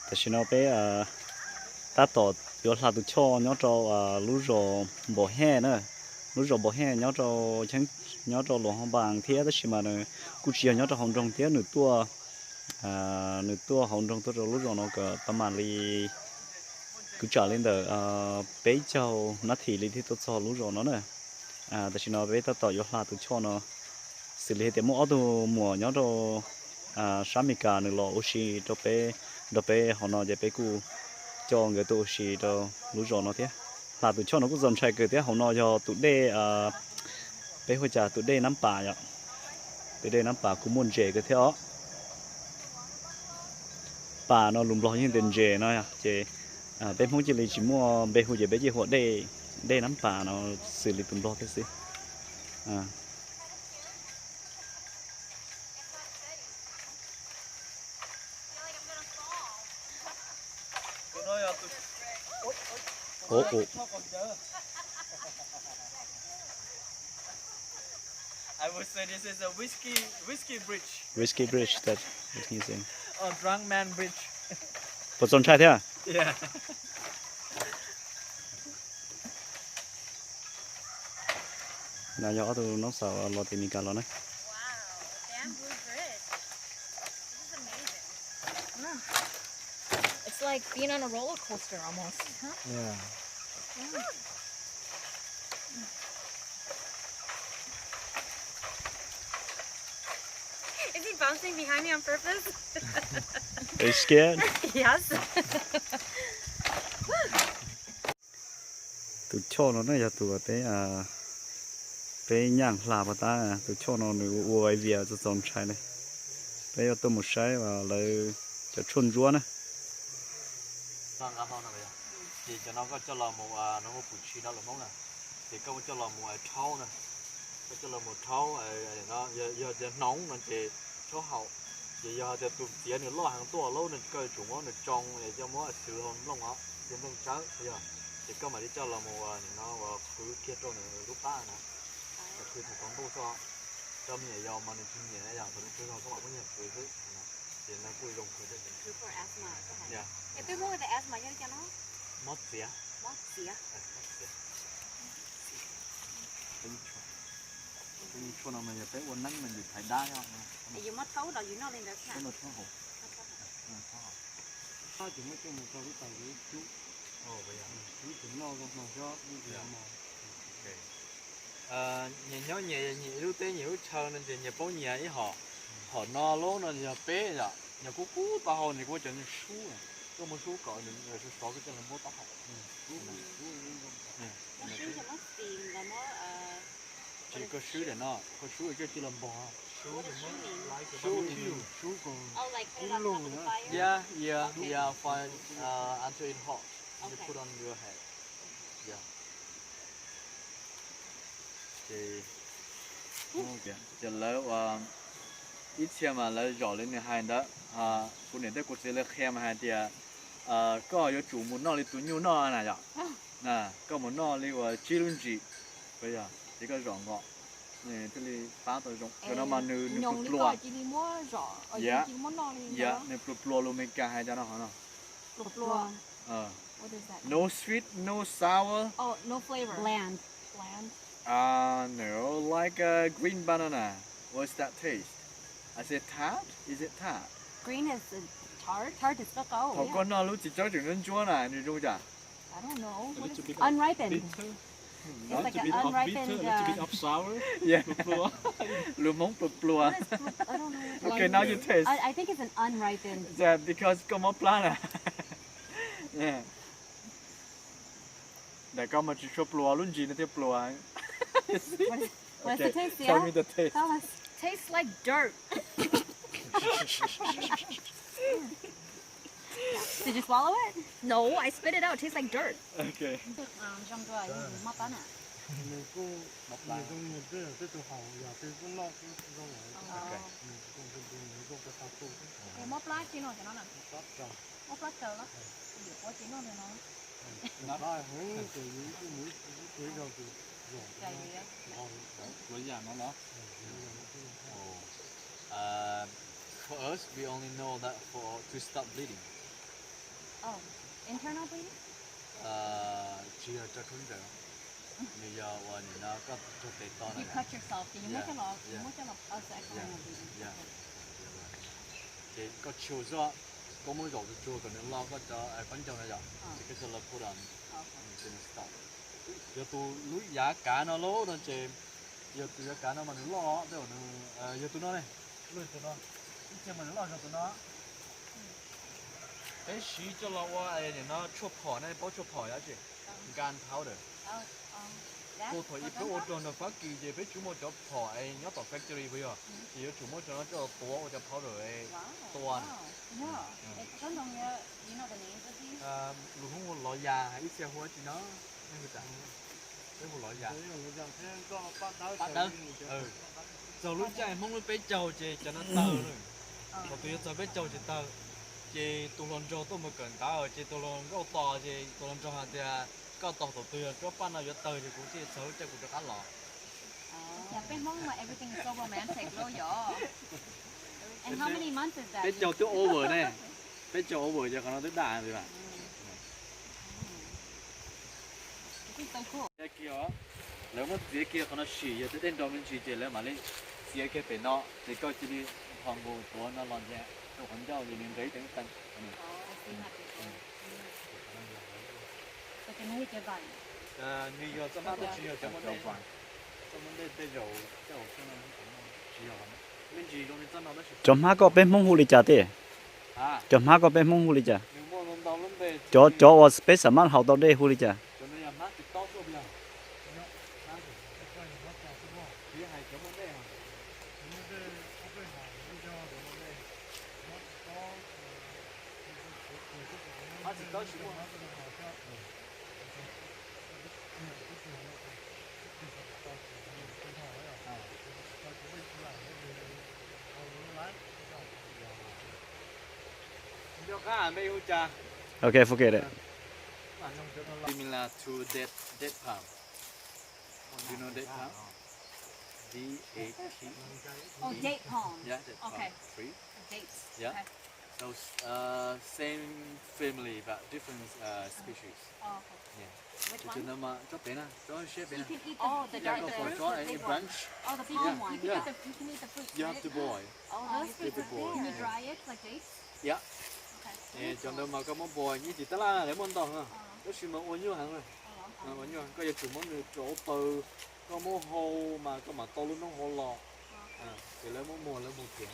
แต่ฉันเอาไปta tổ yo là tụ cho nhớ cho lú rò bỏ hè nữa lú rò bỏ hè nhớ cho chẳng nhớ cho lỗ hồng bằng thế đó mà nữa cụ chỉ nhớ cho hồng trồng thế nửa tua hồng trồng tôi cho lú rò nó cả tầm mà li cứ trở lên được bé châu nó thì li thì tôi cho lú rò nó nữaแต่ฉันเอาไปta tổ yo là tụ cho nó xử lý thì mỗi đồ mùa nhớ cho sáng mi cả nửa lò oxy cho bé họ nói cho bé cụ cho người tôi xí cho lúa rò nó thế là tụi cho nó cũng dần chạy cái thế không nói cho tụi đê bây hồi trả tụi đê nắm bà nhở tụi đê nắm bà cũng muốn dễ cái thế đó bà nó lùm lo những tiền dễ nó à dễ bên không chỉ là chỉ mua bên hồi giờ bây giờ họ đê đê nắm bà nó xử lý tụm lo thế gì à ồ ồ I would say this is a whiskey bridge. Whiskey Bridge that he's saying Or drunk man bridge. một dòng trai thế à Yeah. là do tôi nó sợ lo tìm mình cả lo này Wow, bamboo bridge. This is amazing. No. It's like being on a roller coaster almost, huh? Yeah. Is he bouncing behind me on purpose? are you scared Yes. tụi cho nó này giờ tụi bé nhang là bà ta tụi cho nó nữ uoi vía cho dòng trai này bé giờ tôi một trái và lấy cho chôn rúa này Sang ăn không nào bây giờ? Thì cho nó có cho là một nó có bụi chi đó là món này. Thì có cho là một thau này. Có cho là một thau nó giờ nóng nó chỉ số hậu. Giờ giờ tụi chị này lo hàng tua lâu nên coi chúng nó trong để cho mỗi sự hồn lông họ. Giờ mình trái bây giờ thì có mà đi cho là một nó cứ kia cho nó lúc ba nè.คือถูกของตู้ซอก็มียอมมาในชิ้นใหญ่อย่างตัวนี้คือเขาก็บอกว่าเนี่ยคือซื้อเดี๋ยวนะคุยลงคือได้เป็น Good for asthma. เนี่ย If they want the asthma, you know, มดเสีย what? Yeah. มดเสียเป็นชวนเอามาจะไปวันนั้นมันอยู่ไทยได้หรอ You must thấu đầu, you know, in the ก็ snap. มาท่อหกท่อหก 他怎么这么高的感觉就 โอ้ไปอย่าง 有点闹个马上那个嘛， nhà nhỏ nhà ưu tiên nhiều chờ nên thì nhà bao nhà ấy họ no lố nên nhà bé rồi nhà cú tao này có chuyện sú có một số cỡ nên người số cái chân là bố tao học Nó xíu cho mất tiền là nó chỉ có sú để nó có sú cái chỉ làm bò sú thì mới sú如果 oh like put it on top of the fire. yeah fine until it hot you Okay. put on your head yeah thì giờ lỡ ít xem mà lỡ rõ lên này hai đó phụ nữ tới cuộc sẽ lỡ khem hai thì có có chủ muốn nó đi tụi nhiêu nó này nè có muốn nó đi vào chi luôn gì bây giờ chỉ có rõ ngọ này thế thì phá tôi rộng cho nó mà nữ nhông nữ đi plua coi chỉ đi mua rõ ở Dạ. chỉ mua no đi dạ nữ plua luôn mình cả hai cho nó hả nó plua what is that no sweet no sour oh no flavor Bland. bland no like a green banana what's that taste I said tart is it tart Green is tart is so cold. Thằng con nó lúc chỉ cho chừng nên chua này, như chung chả? I don't know what is it? Unripened. bitter, It's like a an bit of unripened. bitter, a little bit of sour. Yeah. Before. Lu mong plua. What is I don't know. Okay, now you taste. I think it's an unripened. Yeah, because có món plan à. Yeah. Để con mà chỉ cho plua luôn gì nữa thì plua. What's the taste? Tell Yeah. me the taste. Tell us. Tastes like dirt. Did you swallow it? No, I spit it out. It tastes like dirt. Okay. Trong rồi, mất tán à? 能够这种好呀，这种闹就知道了， Okay. 能够给他做， Cái móc lá chỉ nó cho nó nè. 打仗， Móc lá chờ nó. Điều có chỉ nó thì nó 那很给人就没围绕着 chạy gì á. Lấy dạng nó đó. For us, we only know that to stop bleeding. Oh, internal bleeding? Chỉ là cho thun rồi. Bây giờ và nó có cho tệ to You này. cut yourself. Thì you Yeah, make a lot. You yeah. make a lot of external bleeding. Yeah. Thì có chiều do có mới rồi chua còn nó lo có cho bánh trâu này rồi. Thì cái cho là put on. Trên stop. Giờ tôi lúi giá cả nó lố nó chè. Giờ tôi giá cả nó mà nó lo, thế nó giờ tôi nó này. Lúi tôi nó. Cái mà nó lo cho tôi nó. Cái xí cho lo qua thì nó chua phỏ này, bao chua phỏ á chị. Gan powder. Oh, that. Cô thấy ít bữa cho nó phát kỳ về với chúng tôi cho phỏ ấy nhớ tỏ factory bây giờ. Thì chúng tôi cho nó cho tổ cho powder ấy. Wow. Toan. No. It's don't know you know the names of these? Lúc không có loại già hay ít xe hoa chị nó nên người ta cái một loại già.所以我讲天到八刀 Bắt đó. Ừ. Rồi lúc chạy mong lúc bé trâu chị cho nó tơ rồi. Còn tôi cho bé trâu chị tơ. Chị tụi lần trâu tôi mà cần cả ở chị tụi lần gấu to chị tụi lần trâu hàng thì có to tụi tôi cho ban nào cho tơ thì cũng chỉ xấu cho cũng cho cá lọ. Yeah, bên mong mà everything is so romantic, lo yo. And how many months is that? Bé trâu tôi over này. Bé trâu over cho nó tới đà rồi bạn. This is so cool. Cái kia á, nếu mà dưới kia nó xì giờ tới đến đó mình xì chỉ lấy mà lên dưới kia phải nó thì coi chỉ đi phòng bộ của nó làm ra, tôi còn cho thì mình thấy tiếng tăng. Oh, I've seen that before. So cái này cái vải. Như giờ cho nó chỉ là cho vấn đề cho vấn đề bây giờ cho cho nó chỉ là mình chỉ có mình cho nó chỉ chấm má có bên mông huli chả thế à chấm má có bên mông huli chả mình mua nó đau lắm về cho ở space mà hậu tao đây huli chả cho nên là mát thì to số bây giờ chỉ hay cho vấn đề mà mát thì to số cho cá mấy hút cha ok forget it similar to dead palm. You know dead palm? D-A-T. Oh, date palm. Yeah, dead palm Okay. tree. Dates. Yeah. Okay. Those same family but different species. Oh, okay. Yeah. Which Cho one? nên mà cho bé na, cho shape bé You na. can eat the, oh, the Yeah, dark go the for fruit, cho the a big one. branch. Oh, the palm Yeah, one. You yeah. can eat the fruit. You have to boil. Oh, those Keep fruits it are boiled. Can you dry it like dates? Yeah. Okay. Cho nên mà có món boil như chị ta la để món tao ha. Có sự mà ôn nhu hẳn rồi. Ôn nhu hẳn. Có giờ chủ món người chỗ từ có món hồ mà có mà to luôn nó hồ lò. Thì lấy món mùa lấy món kiện.